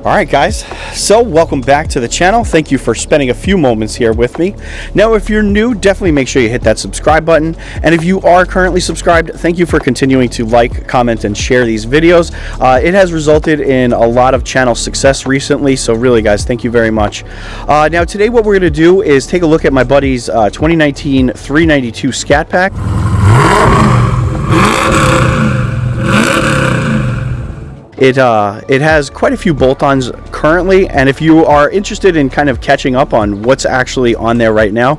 Alright guys, so welcome back to the channel. Thank you for spending a few moments here with me. Now if you're new, definitely make sure you hit that subscribe button, and if you are currently subscribed, thank you for continuing to like, comment, and share these videos. It has resulted in a lot of channel success recently, so really guys, thank you very much. Now today what we're going to do is take a look at my buddy's 2019 392 Scatpack. It has quite a few bolt-ons currently, and if you are interested in kind of catching up on what's actually on there right now,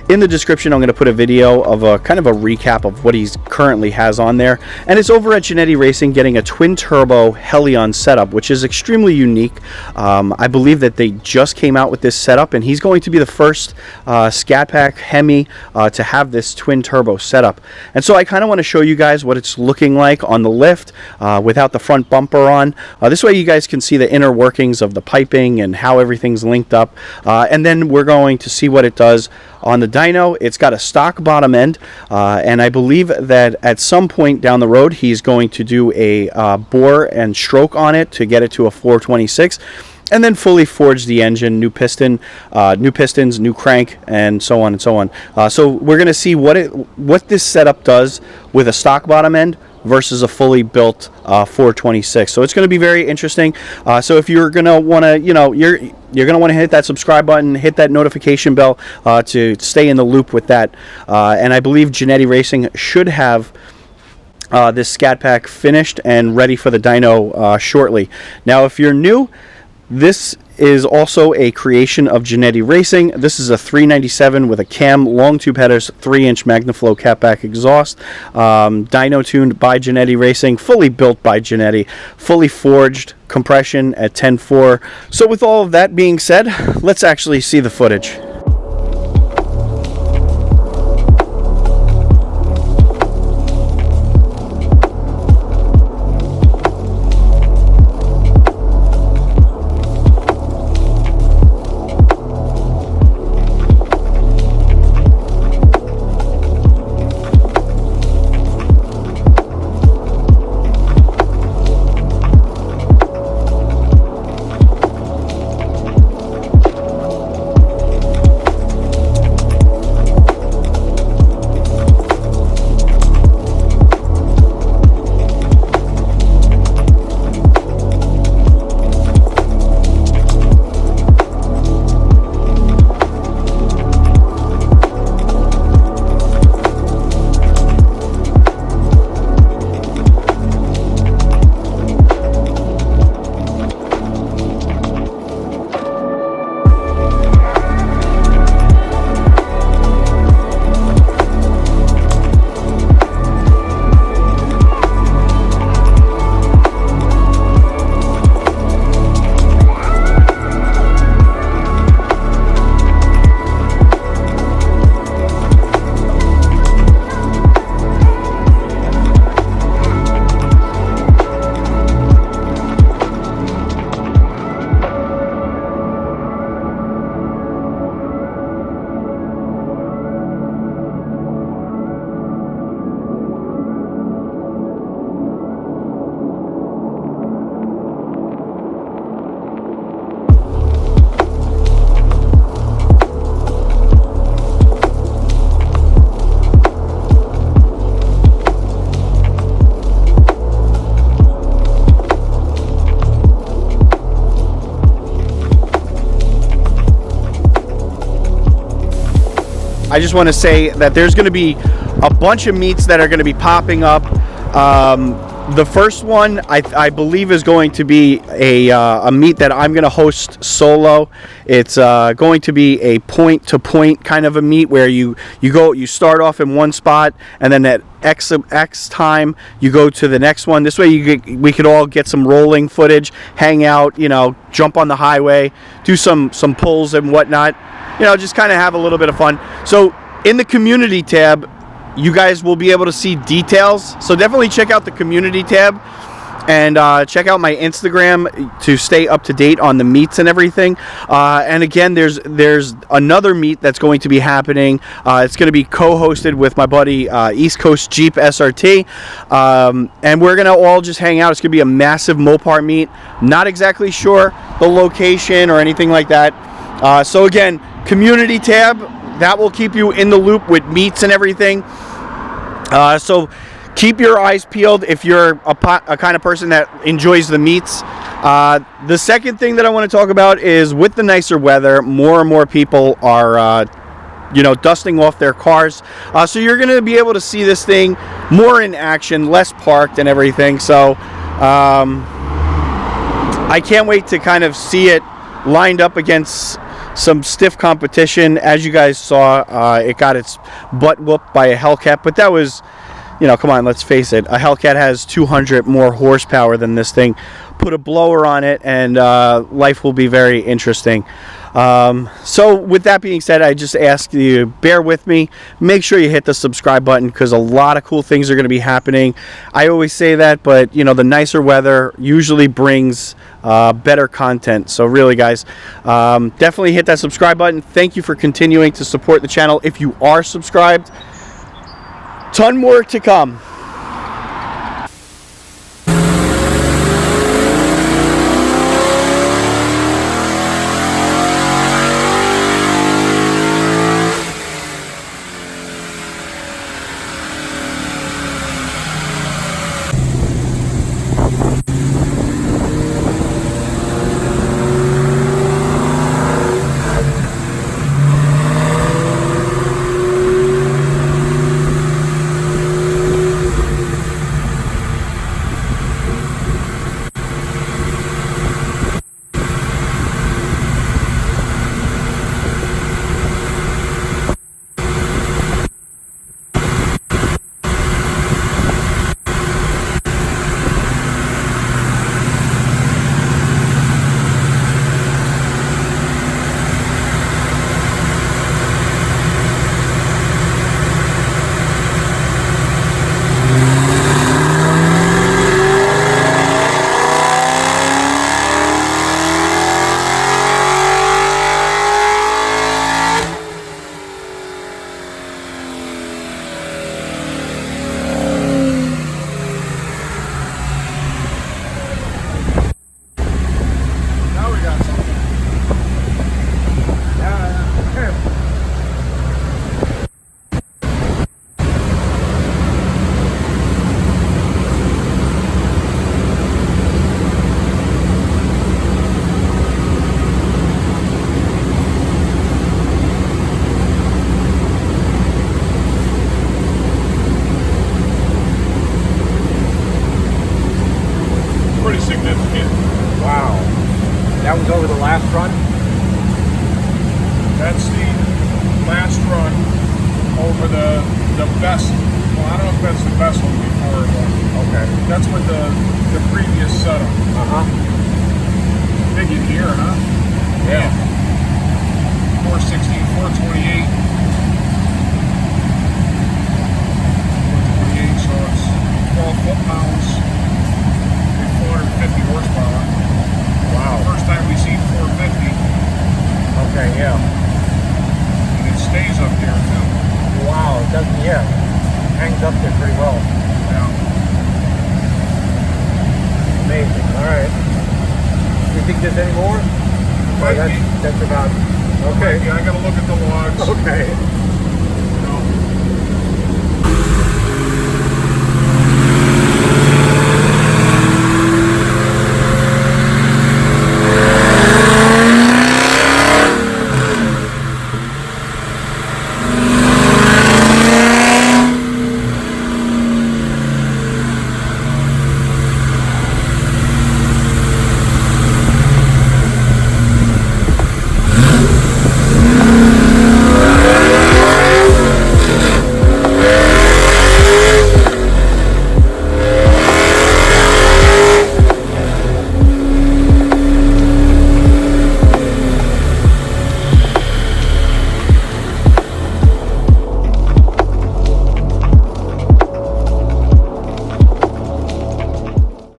in the description I'm going to put a video of a kind of a recap of what he currently has on there, and it's over at Jannetty Racing getting a Twin Turbo Hellion setup, which is extremely unique. I believe that they just came out with this setup, and he's going to be the first Scatpack Hemi to have this Twin Turbo setup. And so I kind of want to show you guys what it's looking like on the lift without the front bumper on. This way you guys can see the inner workings of the piping and how everything's linked up, and then we're going to see what it does on the dyno. It's got a stock bottom end, and I believe that at some point down the road he's going to do a bore and stroke on it to get it to a 426, and then fully forge the engine, new piston, new pistons, new crank, and so on and so on. So we're going to see what this setup does with a stock bottom end versus a fully built 426. So it's going to be very interesting. So if you're going to want to, you're going to want to hit that subscribe button, hit that notification bell to stay in the loop with that. And I believe Jannetty Racing should have this Scatpack finished and ready for the dyno shortly. Now, if you're new, this is also a creation of Jannetty Racing. This is a 397 with a cam, long tube headers, 3-inch MagnaFlow catback exhaust, dyno tuned by Jannetty Racing, fully built by Jannetty, fully forged, compression at 10.4. So with all of that being said, let's actually see the footage. I just want to say that there's going to be a bunch of meets that are going to be popping up. The first one I believe is going to be a meet that I'm going to host solo. It's going to be a point-to-point kind of a meet where you start off in one spot, and then at X time you go to the next one. This way we could all get some rolling footage, hang out, jump on the highway, do some pulls and whatnot. Just kind of have a little bit of fun. So in the community tab, you guys will be able to see details. So definitely check out the community tab and check out my Instagram to stay up to date on the meets and everything. And again, there's another meet that's going to be happening. It's going to be co-hosted with my buddy East Coast Jeep SRT, and we're going to all just hang out. It's going to be a massive Mopar meet. Not exactly sure the location or anything like that. So again, community tab, that will keep you in the loop with meets and everything. So keep your eyes peeled if you're a kind of person that enjoys the meets. The second thing that I want to talk about is with the nicer weather, more and more people are you know, dusting off their cars. So you're going to be able to see this thing more in action, less parked and everything. So I can't wait to kind of see it lined up against some stiff competition. As you guys saw, it got its butt whooped by a Hellcat, but that was, you know, come on, let's face it, a Hellcat has 200 more horsepower than this thing. Put a blower on it and life will be very interesting. So with that being said, I just ask you, bear with me, make sure you hit the subscribe button, because a lot of cool things are going to be happening. I always say that, but you know, the nicer weather usually brings better content. So really guys, definitely hit that subscribe button. Thank you for continuing to support the channel. If you are subscribed, ton more to come. That was over the last run? That's the last run over the best. Well, I don't know if that's the best one before. Okay. That's with the previous setup. Big in here, huh? Yeah. 416, 428. 428, so it's 12 foot-pounds, 450 horsepower. Wow. First time we've seen 450. Okay, yeah. And it stays up here too. Wow, it doesn't, yeah. Hangs up there pretty well. Yeah. Amazing. Alright. Do you think there's any more? Might be. That's about, okay. Yeah, I gotta look at the logs. Okay.